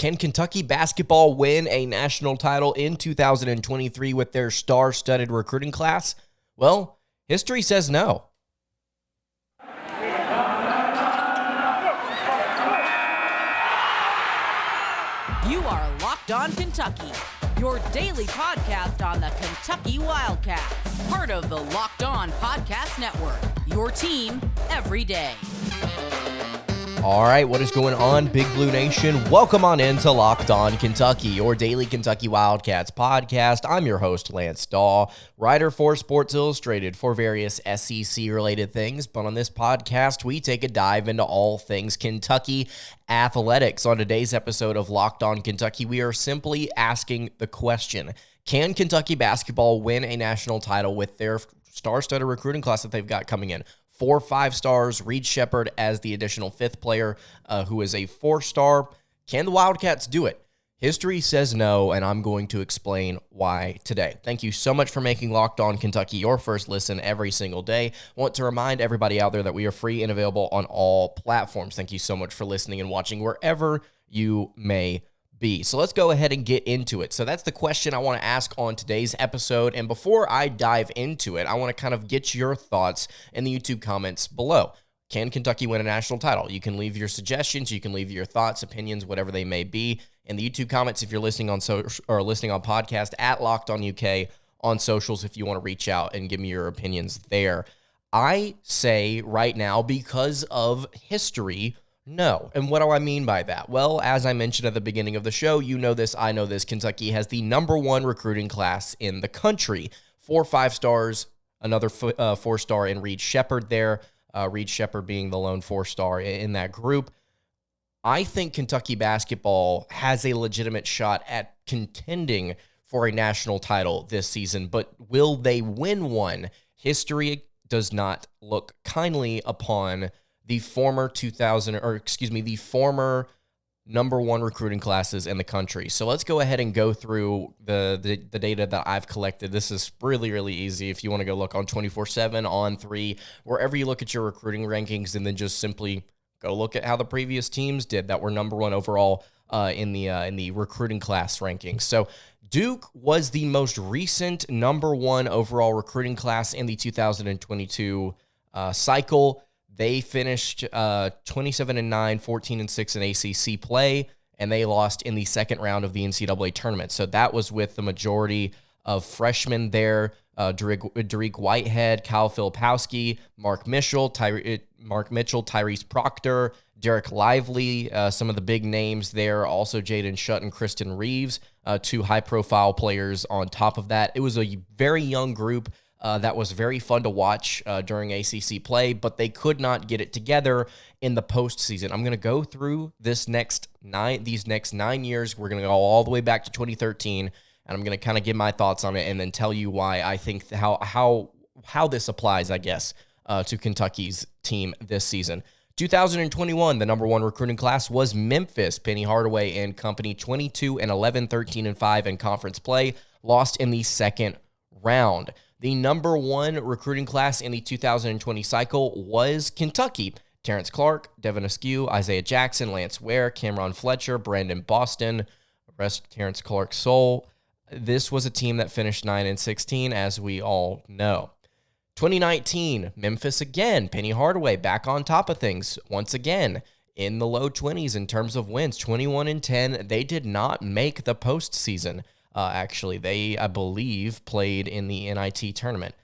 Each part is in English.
Can Kentucky basketball win a national title in 2023 with their star-studded recruiting class? Well, history says no. You are Locked On Kentucky, your daily podcast on the Kentucky Wildcats, part of the Locked On Podcast Network, your team every day. All right, what is going on, Big Blue Nation? Welcome on into Locked On Kentucky, your daily Kentucky Wildcats podcast. I'm your host, Lance Dawe, writer for Sports Illustrated for various SEC-related things. But on this podcast, we take a dive into all things Kentucky athletics. On today's episode of Locked On Kentucky, we are simply asking the question, can Kentucky basketball win a national title with their star-studded recruiting class that they've got coming in? 4 5-stars, Reed Sheppard as the additional fifth player who is a 4-star. Can the Wildcats do it? History says no, and I'm going to explain why today. Thank you so much for making Locked On Kentucky your first listen every single day. Want to remind everybody out there that we are free and available on all platforms. Thank you so much for listening and watching wherever you may be. So let's go ahead and get into it. So that's the question I want to ask on today's episode. And before I dive into it, I want to kind of get your thoughts in the YouTube comments below. Can Kentucky win a national title? You can leave your suggestions, you can leave your thoughts, opinions, whatever they may be in the YouTube comments if you're listening on listening on podcast at Locked On UK, on socials if you want to reach out and give me your opinions there. I say right now, because of history, no. And what do I mean by that? Well, as I mentioned at the beginning of the show, you know this, I know this, Kentucky has the number one recruiting class in the country. 4 5-stars, another 4-star in Reed Sheppard there, Reed Sheppard being the lone 4-star in that group. I think Kentucky basketball has a legitimate shot at contending for a national title this season, but will they win one? History does not look kindly upon the former number one recruiting classes in the country. So let's go ahead and go through the data that I've collected. This is really, really easy. If you want to go look on 24/7, on 3, wherever you look at your recruiting rankings, and then just simply go look at how the previous teams did that were number one overall in the recruiting class rankings. So Duke was the most recent number one overall recruiting class in the 2022 cycle. They finished 27-9, 14-6 in ACC play, and they lost in the second round of the NCAA tournament. So that was with the majority of freshmen there: Dariq Whitehead, Kyle Filipowski, Mark Mitchell, Tyrese Proctor, Derek Lively, some of the big names there. Also Jaden Shutt and Kristen Reeves, 2 high-profile players on top of that. It was a very young group. That was very fun to watch during ACC play, but they could not get it together in the postseason. I'm going to go through these next 9 years. We're going to go all the way back to 2013, and I'm going to kind of give my thoughts on it and then tell you why I think how this applies, I guess, to Kentucky's team this season. 2021, the number one recruiting class was Memphis. Penny Hardaway and company, 22-11, 13-5 in conference play, lost in the second round. The number one recruiting class in the 2020 cycle was Kentucky. Terrence Clark, Devin Askew, Isaiah Jackson, Lance Ware, Cameron Fletcher, Brandon Boston, rest Terrence Clark's soul. This was a team that finished 9-16, as we all know. 2019, Memphis again. Penny Hardaway back on top of things once again in the low 20s in terms of wins, 21-10. They did not make the postseason. Actually, they, I believe, played in the NIT tournament.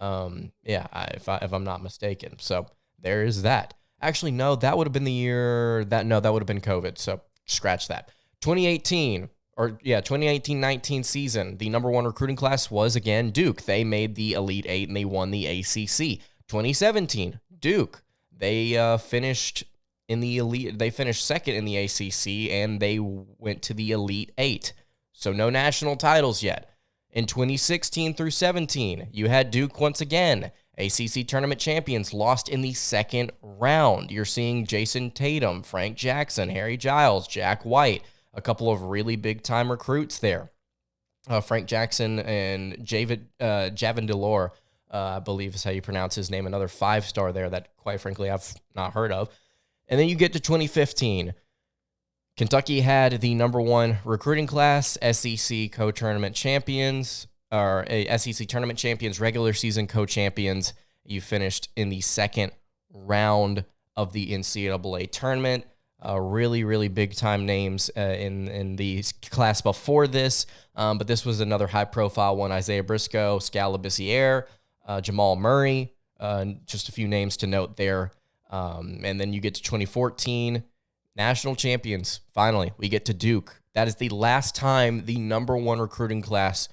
If I'm not mistaken. So there is that. Actually, no, that would have been the year that would have been COVID. So scratch that. 2018-19 season, the number one recruiting class was again Duke. They made the Elite Eight and they won the ACC. 2017, Duke. They finished in the Elite. They finished second in the ACC and they went to the Elite Eight. So no national titles yet. In 2016 through 17, you had Duke once again. ACC tournament champions lost in the second round. You're seeing Jason Tatum, Frank Jackson, Harry Giles, Jack White, a couple of really big-time recruits there. Frank Jackson and Javin Delore, I believe is how you pronounce his name, another 5-star there that, quite frankly, I've not heard of. And then you get to 2015. Kentucky had the number one recruiting class, SEC co-tournament champions, or SEC tournament champions, regular season co-champions. You finished in the second round of the NCAA tournament. Really, really big-time names in the class before this, but this was another high-profile one. Isaiah Briscoe, Scala Bissiere, Jamal Murray, just a few names to note there. And then you get to 2014, national champions. Finally, we get to Duke. That is the last time the number one recruiting class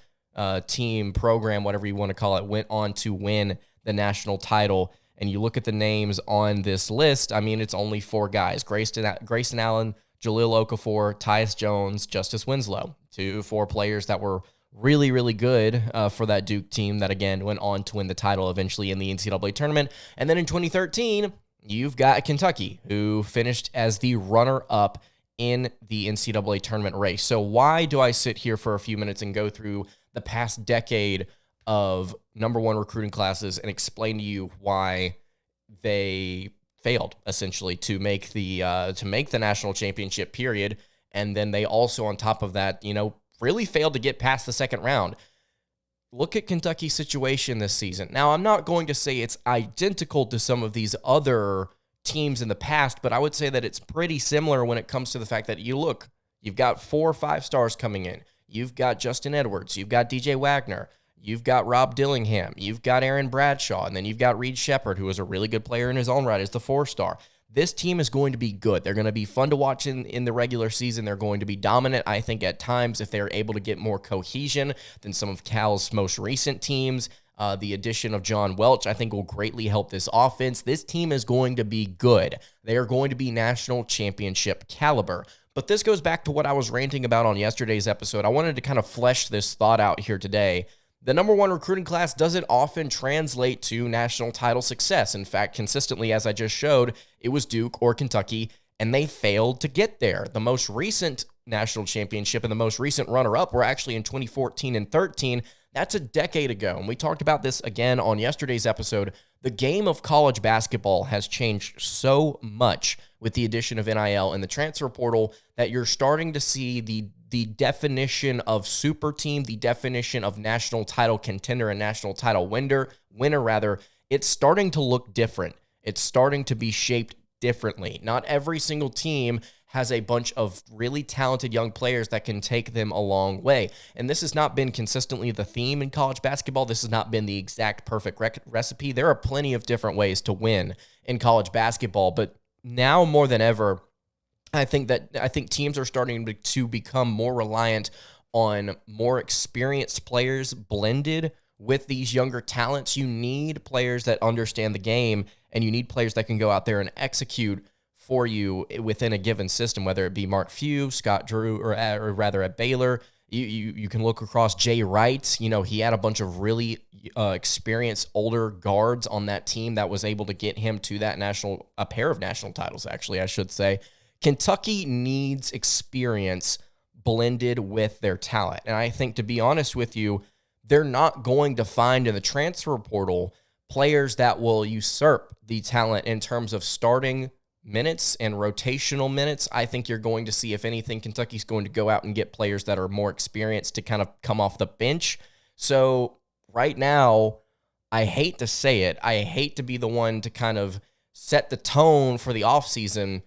team, program, whatever you want to call it, went on to win the national title. And you look at the names on this list, I mean, it's only four guys: Grayson Allen, Jaleel Okafor, Tyus Jones, Justice Winslow. Four players that were really, really good for that Duke team that, again, went on to win the title eventually in the NCAA tournament. And then in 2013, you've got Kentucky, who finished as the runner-up in the NCAA tournament race. So why do I sit here for a few minutes and go through the past decade of number one recruiting classes and explain to you why they failed essentially to make the national championship period, and then they also, on top of that, really failed to get past the second round? Look at Kentucky's situation this season. Now, I'm not going to say it's identical to some of these other teams in the past, but I would say that it's pretty similar when it comes to the fact that you've got 4 or 5 stars coming in. You've got Justin Edwards, you've got DJ Wagner, you've got Rob Dillingham, you've got Aaron Bradshaw, and then you've got Reed Shepard, who is a really good player in his own right as the 4-star. This team is going to be good. They're going to be fun to watch in the regular season. They're going to be dominant, I think, at times if they're able to get more cohesion than some of Cal's most recent teams. The addition of John Welch, I think, will greatly help this offense. This team is going to be good. They are going to be national championship caliber. But this goes back to what I was ranting about on yesterday's episode. I wanted to kind of flesh this thought out here today. The number one recruiting class doesn't often translate to national title success. In fact, consistently, as I just showed, it was Duke or Kentucky, and they failed to get there. The most recent national championship and the most recent runner-up were actually in 2014 and 13. That's a decade ago, and we talked about this again on yesterday's episode. The game of college basketball has changed so much with the addition of NIL and the transfer portal that you're starting to see the definition of super team, the definition of national title contender and national title winner, it's starting to look different. It's starting to be shaped differently. Not every single team has a bunch of really talented young players that can take them a long way. And this has not been consistently the theme in college basketball. This has not been the exact perfect recipe. There are plenty of different ways to win in college basketball, but now more than ever, I think teams are starting to become more reliant on more experienced players blended with these younger talents. You need players that understand the game, and you need players that can go out there and execute for you within a given system, whether it be Mark Few, Scott Drew, or rather at Baylor. You can look across Jay Wright. He had a bunch of really experienced older guards on that team that was able to get him to a pair of national titles, actually, I should say. Kentucky needs experience blended with their talent. And I think, to be honest with you, they're not going to find in the transfer portal players that will usurp the talent in terms of starting minutes and rotational minutes. I think you're going to see, if anything, Kentucky's going to go out and get players that are more experienced to kind of come off the bench. So right now, I hate to say it, I hate to be the one to kind of set the tone for the offseason.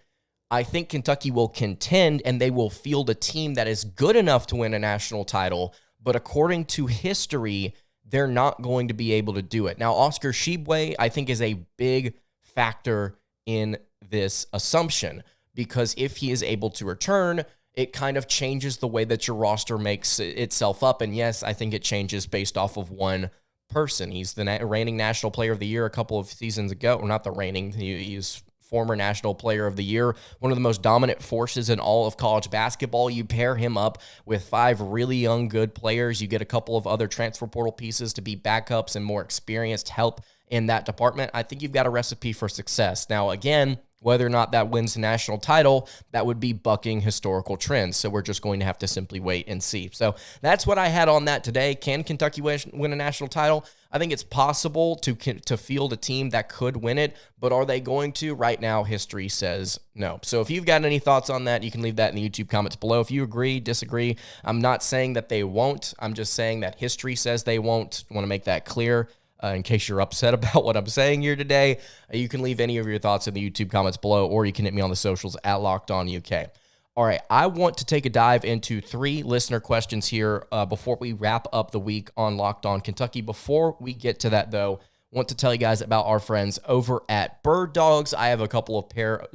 I think Kentucky will contend, and they will field a team that is good enough to win a national title, but according to history, they're not going to be able to do it. Now, Oscar Tshiebwe, I think, is a big factor in this assumption, because if he is able to return, it kind of changes the way that your roster makes itself up. And yes, I think it changes based off of one person. He's the reigning National Player of the Year a couple of seasons ago, or not the reigning, he's former National Player of the Year, one of the most dominant forces in all of college basketball. You pair him up with 5 really young, good players. You get a couple of other transfer portal pieces to be backups and more experienced help in that department. I think you've got a recipe for success. Now, again, Whether or not that wins the national title, that would be bucking historical trends. So we're just going to have to simply wait and see. So that's what I had on that today. Can Kentucky win a national title? I think it's possible to field a team that could win it, but are they going to? Right now, history says no. So if you've got any thoughts on that, you can leave that in the YouTube comments below. If you agree, disagree, I'm not saying that they won't. I'm just saying that history says they won't. I want to make that clear. In case you're upset about what I'm saying here today, you can leave any of your thoughts in the YouTube comments below, or you can hit me on the socials at Locked On UK. All right, I want to take a dive into 3 listener questions here before we wrap up the week on Locked On Kentucky. Before we get to that, though, I want to tell you guys about our friends over at Bird Dogs. I have a couple of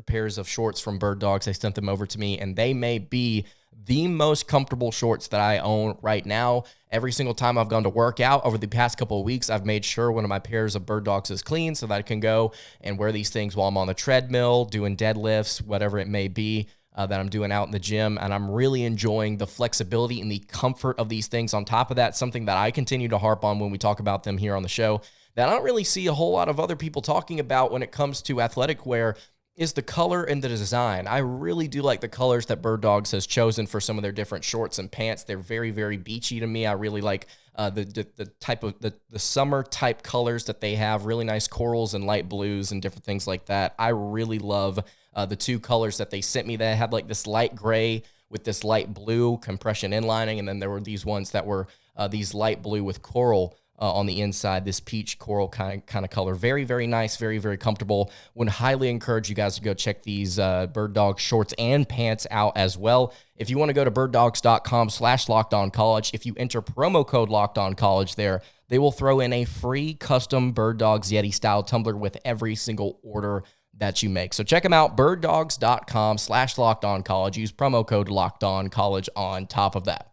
pairs of shorts from Bird Dogs. They sent them over to me, and they may be the most comfortable shorts that I own right now. Every single time I've gone to work out over the past couple of weeks, I've made sure one of my pairs of Bird Dogs is clean so that I can go and wear these things while I'm on the treadmill, doing deadlifts, whatever it may be that I'm doing out in the gym. And I'm really enjoying the flexibility and the comfort of these things. On top of that, something that I continue to harp on when we talk about them here on the show that I don't really see a whole lot of other people talking about when it comes to athletic wear is the color and the design. I really do like the colors that Bird Dogs has chosen for some of their different shorts and pants. They're very, very beachy to me. I really like the type of the summer type colors that they have, really nice corals and light blues and different things like that. I really love the 2 colors that they sent me. They had like this light gray with this light blue compression inlining, and then there were these ones that were these light blue with coral on the inside, this peach coral kind of color. Very, very nice, very, very comfortable. Would highly encourage you guys to go check these Bird Dog shorts and pants out as well. If you want to go to birddogs.com/lockedoncollege, if you enter promo code LockedOnCollege there, they will throw in a free custom Bird Dogs Yeti style tumbler with every single order that you make. So check them out, birddogs.com/lockedoncollege. Use promo code LockedOnCollege on top of that.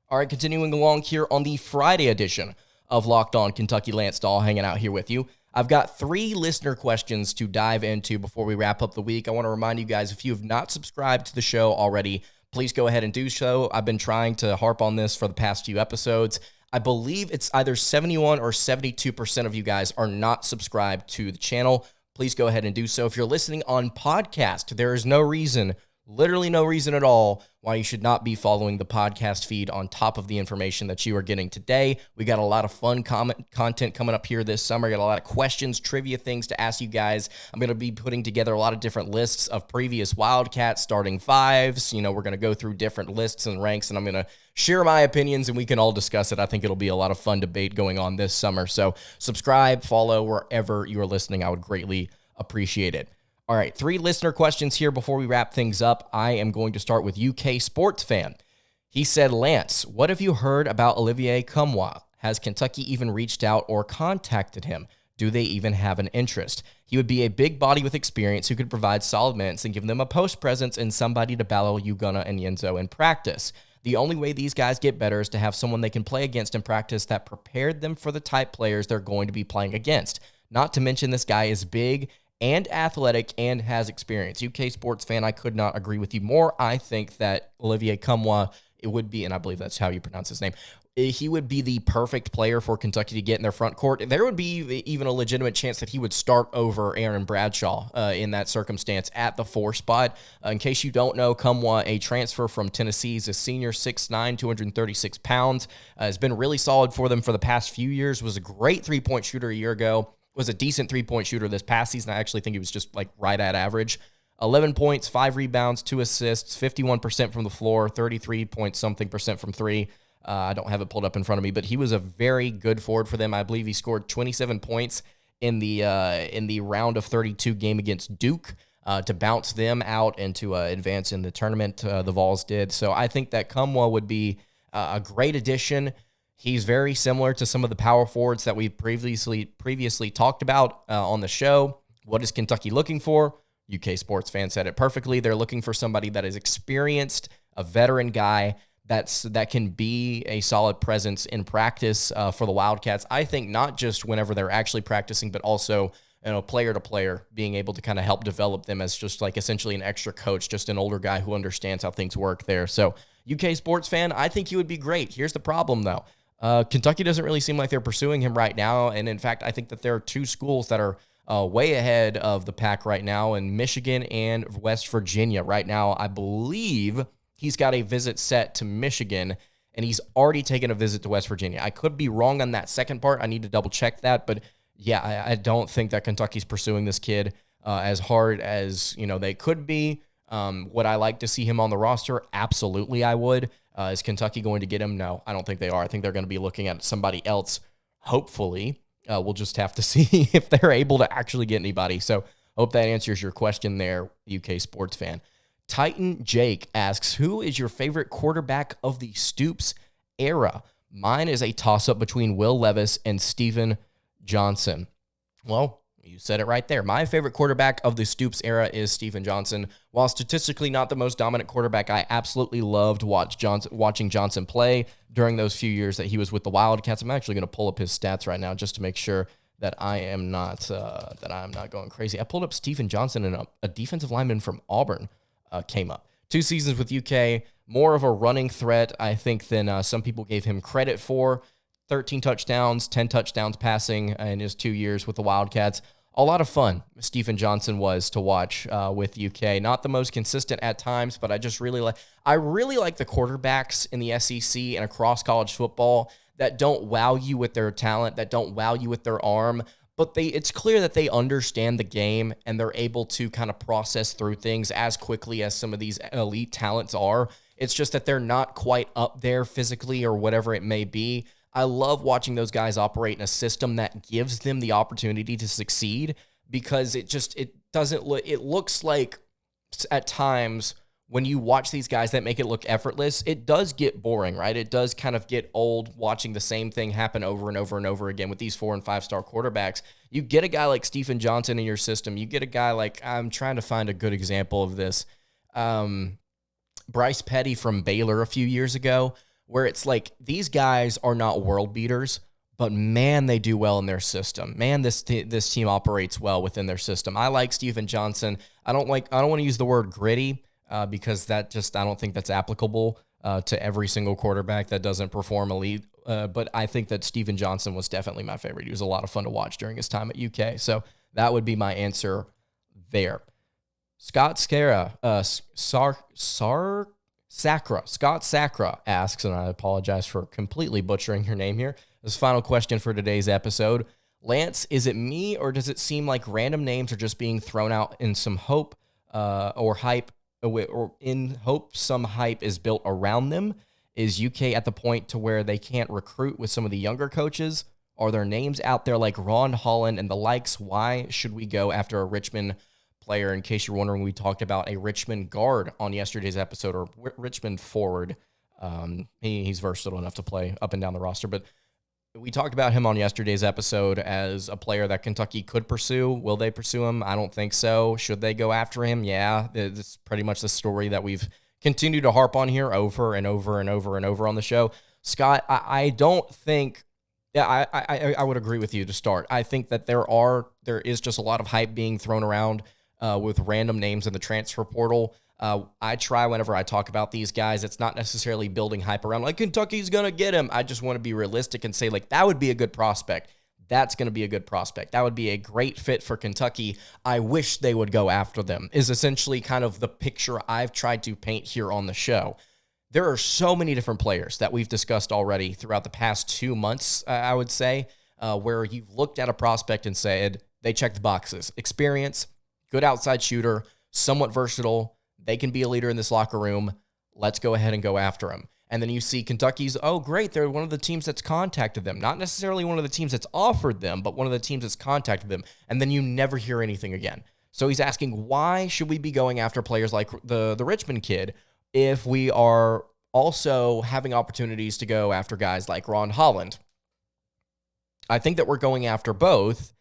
All right, continuing along here on the Friday edition of Locked On Kentucky. Lance Dawe hanging out here with you. I've got 3 listener questions to dive into before we wrap up the week. I want to remind you guys, if you have not subscribed to the show already, please go ahead and do so. I've been trying to harp on this for the past few episodes. I believe it's either 71 or 72% of you guys are not subscribed to the channel. Please go ahead and do so. If you're listening on podcast, there is no reason, literally no reason at all, why you should not be following the podcast feed on top of the information that you are getting today. We got a lot of fun content coming up here this summer. Got a lot of questions, trivia things to ask you guys. I'm going to be putting together a lot of different lists of previous Wildcats starting 5s. You know, we're going to go through different lists and ranks, and I'm going to share my opinions, and we can all discuss it. I think it'll be a lot of fun debate going on this summer. So subscribe, follow wherever you are listening. I would greatly appreciate it. All right, 3 listener questions here before we wrap things up. I am going to start with UK Sports Fan. He said, Lance, what have you heard about Olivier Nkamhoua? Has Kentucky even reached out or contacted him? Do they even have an interest? He would be a big body with experience who could provide solid minutes and give them a post presence and somebody to battle Ugonna and Yenzo in practice. The only way these guys get better is to have someone they can play against in practice that prepared them for the type players they're going to be playing against. Not to mention this guy is big and athletic and has experience. UK Sports Fan, I could not agree with you more. I think that Olivier Nkamhoua, it would be, and I believe that's how you pronounce his name, he would be the perfect player for Kentucky to get in their front court. There would be even a legitimate chance that he would start over Aaron Bradshaw in that circumstance at the 4 spot. In case you don't know, Nkamhoua, a transfer from Tennessee, is a senior, 6'9", 236 pounds, has been really solid for them for the past few years, was a great three-point shooter a year ago, was a decent three-point shooter this past season. I actually think he was just like right at average. 11 points, 5 rebounds, 2 assists, 51% from the floor, 33% from 3. I don't have it pulled up in front of me, but he was a very good forward for them. I believe he scored 27 points in the round of 32 game against Duke to bounce them out and to advance in the tournament. The Vols did. So I think that Nkamhoua would be a great addition. He's very similar to some of the power forwards that we previously talked about on the show. What is Kentucky looking for? UK Sports Fan said it perfectly. They're looking for somebody that is experienced, a veteran guy that can be a solid presence in practice for the Wildcats. I think not just whenever they're actually practicing, but also player to player, being able to kind of help develop them as just like essentially an extra coach, just an older guy who understands how things work there. So UK Sports Fan, I think he would be great. Here's the problem though. Kentucky doesn't really seem like they're pursuing him right now. And in fact, I think that there are 2 schools that are way ahead of the pack right now in Michigan and West Virginia. Right now, I believe he's got a visit set to Michigan, and he's already taken a visit to West Virginia. I could be wrong on that second part. I need to double check that, but yeah, I don't think that Kentucky's pursuing this kid as hard as they could be. Would I like to see him on the roster? Absolutely, I would. Is Kentucky going to get him? No, I don't think they are. I think they're going to be looking at somebody else, hopefully. We'll just have to see if they're able to actually get anybody. So hope that answers your question there, UK sports fan. Titan Jake asks, who is your favorite quarterback of the Stoops era? Mine is a toss-up between Will Levis and Steven Johnson. Well, you said it right there. My favorite quarterback of the Stoops era is Steven Johnson. While statistically not the most dominant quarterback, I absolutely loved watching Johnson play during those few years that he was with the Wildcats. I'm actually going to pull up his stats right now just to make sure that I am not going crazy. I pulled up Steven Johnson, and a defensive lineman from Auburn came up. 2 seasons with UK, more of a running threat, I think, than some people gave him credit for. 13 touchdowns, 10 touchdowns passing in his 2 years with the Wildcats. A lot of fun Steven Johnson was to watch with UK. Not the most consistent at times, but I really like the quarterbacks in the SEC and across college football that don't wow you with their talent, that don't wow you with their arm, but it's clear that they understand the game and they're able to kind of process through things as quickly as some of these elite talents are. It's just that they're not quite up there physically or whatever it may be. I love watching those guys operate in a system that gives them the opportunity to succeed, because it looks like at times when you watch these guys that make it look effortless, it does get boring, right? It does kind of get old watching the same thing happen over and over and over again with these 4- and 5-star quarterbacks. You get a guy like Steven Johnson in your system. You get a guy like, I'm trying to find a good example of this, Bryce Petty from Baylor a few years ago, where it's like these guys are not world beaters, but man, they do well in their system. Man, this team operates well within their system. I like Steven Johnson. I don't want to use the word gritty because I don't think that's applicable to every single quarterback that doesn't perform elite. But I think that Steven Johnson was definitely my favorite. He was a lot of fun to watch during his time at UK. So that would be my answer there. Scott Sacra asks, and I apologize for completely butchering your name here. This final question for today's episode. Lance, is it me, or does it seem like random names are just being thrown out in some hope or in hope some hype is built around them? Is UK at the point to where they can't recruit with some of the younger coaches? Are there names out there like Ron Holland and the likes? Why should we go after a Richmond player? In case you're wondering, we talked about a Richmond guard on yesterday's episode, or Richmond forward. He's versatile enough to play up and down the roster, but we talked about him on yesterday's episode as a player that Kentucky could pursue. Will they pursue him? I don't think so. Should they go after him? Yeah, it's pretty much the story that we've continued to harp on here over and over and over and over on the show. Scott, I don't think... Yeah, I would agree with you to start. I think that there is just a lot of hype being thrown around with random names in the transfer portal. I try whenever I talk about these guys, it's not necessarily building hype around like Kentucky's going to get him. I just want to be realistic and say like that would be a good prospect. That's going to be a good prospect. That would be a great fit for Kentucky. I wish they would go after them is essentially kind of the picture I've tried to paint here on the show. There are so many different players that we've discussed already throughout the past 2 months, I would say, where you've looked at a prospect and said, they check the boxes. Experience, good outside shooter, somewhat versatile. They can be a leader in this locker room. Let's go ahead and go after them. And then you see Kentucky's, oh, great, they're one of the teams that's contacted them. Not necessarily one of the teams that's offered them, but one of the teams that's contacted them. And then you never hear anything again. So he's asking, why should we be going after players like the Richmond kid if we are also having opportunities to go after guys like Ron Holland? I think that we're going after both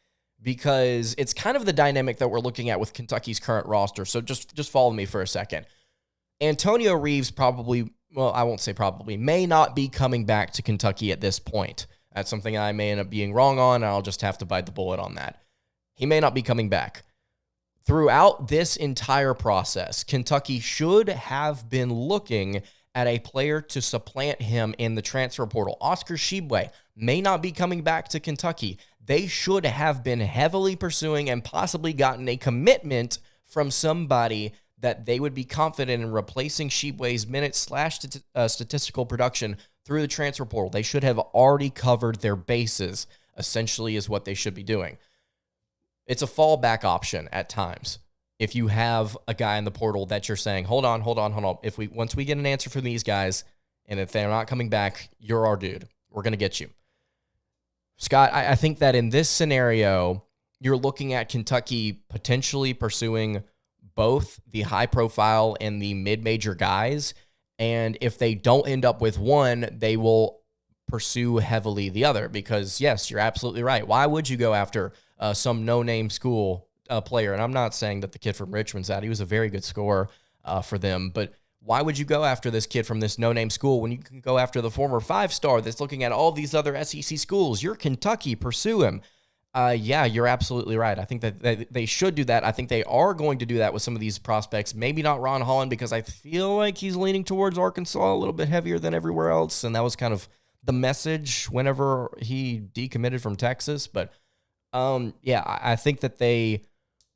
because it's kind of the dynamic that we're looking at with Kentucky's current roster. So just follow me for a second. Antonio Reeves may not be coming back to Kentucky at this point. That's something I may end up being wrong on, and I'll just have to bite the bullet on that. He may not be coming back. Throughout this entire process, Kentucky should have been looking at a player to supplant him in the transfer portal. Oscar Tshiebwe may not be coming back to Kentucky. They should have been heavily pursuing and possibly gotten a commitment from somebody that they would be confident in replacing Tshiebwe's minutes / statistical production through the transfer portal. They should have already covered their bases, essentially, is what they should be doing. It's a fallback option at times. If you have a guy in the portal that you're saying, hold on. Once we get an answer from these guys, and if they're not coming back, you're our dude. We're going to get you. Scott, I think that in this scenario, you're looking at Kentucky potentially pursuing both the high profile and the mid-major guys. And if they don't end up with one, they will pursue heavily the other, because yes, you're absolutely right. Why would you go after some no-name school player? And I'm not saying that the kid from Richmond's out. He was a very good scorer for them, but why would you go after this kid from this no-name school when you can go after the former 5-star that's looking at all these other SEC schools? You're Kentucky, pursue him. Yeah, you're absolutely right. I think that they should do that. I think they are going to do that with some of these prospects. Maybe not Ron Holland, because I feel like he's leaning towards Arkansas a little bit heavier than everywhere else, and that was kind of the message whenever he decommitted from Texas. But yeah, I think that they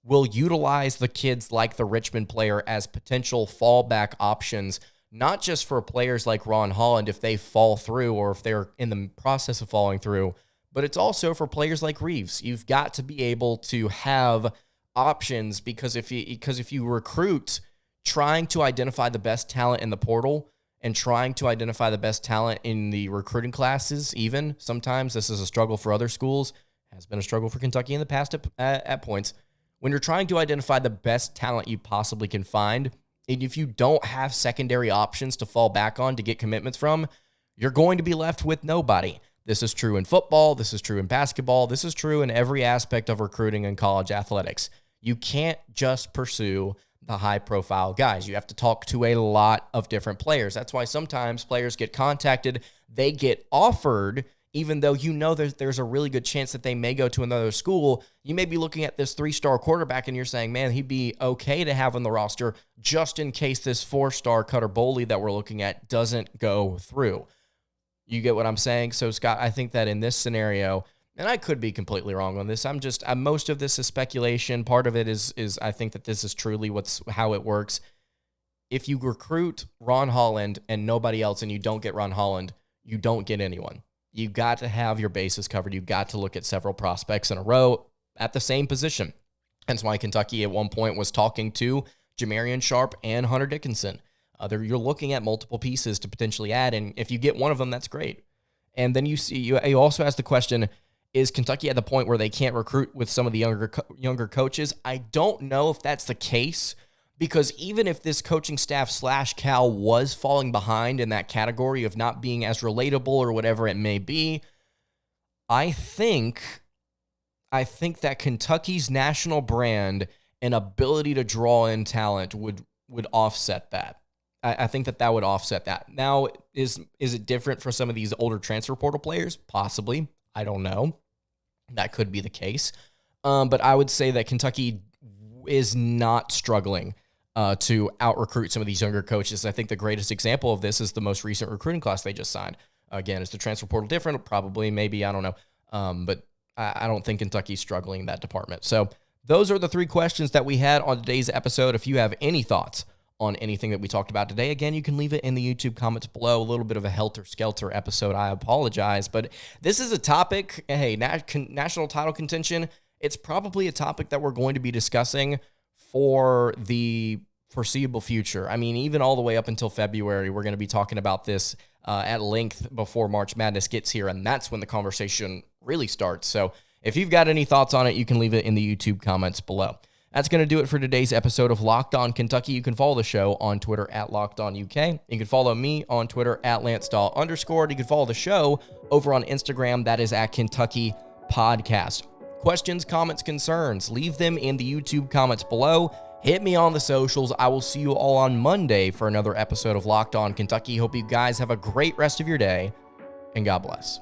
will utilize the kids like the Richmond player as potential fallback options, not just for players like Ron Holland if they fall through or if they're in the process of falling through, but it's also for players like Reeves. You've got to be able to have options, because if you recruit trying to identify the best talent in the portal and trying to identify the best talent in the recruiting classes, even sometimes this is a struggle for other schools, has been a struggle for Kentucky in the past at points. When you're trying to identify the best talent you possibly can find, and if you don't have secondary options to fall back on to get commitments from, you're going to be left with nobody. This is true in football. This is true in basketball. This is true in every aspect of recruiting and college athletics. You can't just pursue the high-profile guys. You have to talk to a lot of different players. That's why sometimes players get contacted, they get offered, even though you know there's a really good chance that they may go to another school. You may be looking at this 3-star quarterback and you're saying, man, he'd be okay to have on the roster just in case this 4-star Cutter Boley that we're looking at doesn't go through. You get what I'm saying? So, Scott, I think that in this scenario, and I could be completely wrong on this, most of this is speculation. Part of it is I think that this is truly how it works. If you recruit Ron Holland and nobody else and you don't get Ron Holland, you don't get anyone. You got to have your bases covered. You got to look at several prospects in a row at the same position. That's why Kentucky at one point was talking to Jamarian Sharp and Hunter Dickinson. You're looking at multiple pieces to potentially add, and if you get one of them, that's great. And then you also ask the question, is Kentucky at the point where they can't recruit with some of the younger coaches? I don't know if that's the case, because even if this coaching staff / Cal was falling behind in that category of not being as relatable or whatever it may be, I think that Kentucky's national brand and ability to draw in talent would offset that. I think that would offset that. Now, is it different for some of these older transfer portal players? Possibly. I don't know. That could be the case. But I would say that Kentucky is not struggling to out-recruit some of these younger coaches. I think the greatest example of this is the most recent recruiting class they just signed. Again, is the transfer portal different? Probably, maybe, I don't know. But I don't think Kentucky's struggling in that department. So those are the 3 questions that we had on today's episode. If you have any thoughts on anything that we talked about today, again, you can leave it in the YouTube comments below. A little bit of a helter-skelter episode. I apologize, but this is a topic, hey, national title contention, it's probably a topic that we're going to be discussing for the foreseeable future. I mean, even all the way up until February, we're going to be talking about this at length before March Madness gets here, and that's when the conversation really starts. So if you've got any thoughts on it, you can leave it in the YouTube comments below. That's going to do it for today's episode of Locked On Kentucky. You can follow the show on Twitter at LockedOnUK. You can follow me on Twitter at LanceDawe_. You can follow the show over on Instagram. That is at Kentucky Podcast. Questions, comments, concerns, leave them in the YouTube comments below. Hit me on the socials. I will see you all on Monday for another episode of Locked On Kentucky. Hope you guys have a great rest of your day, and God bless.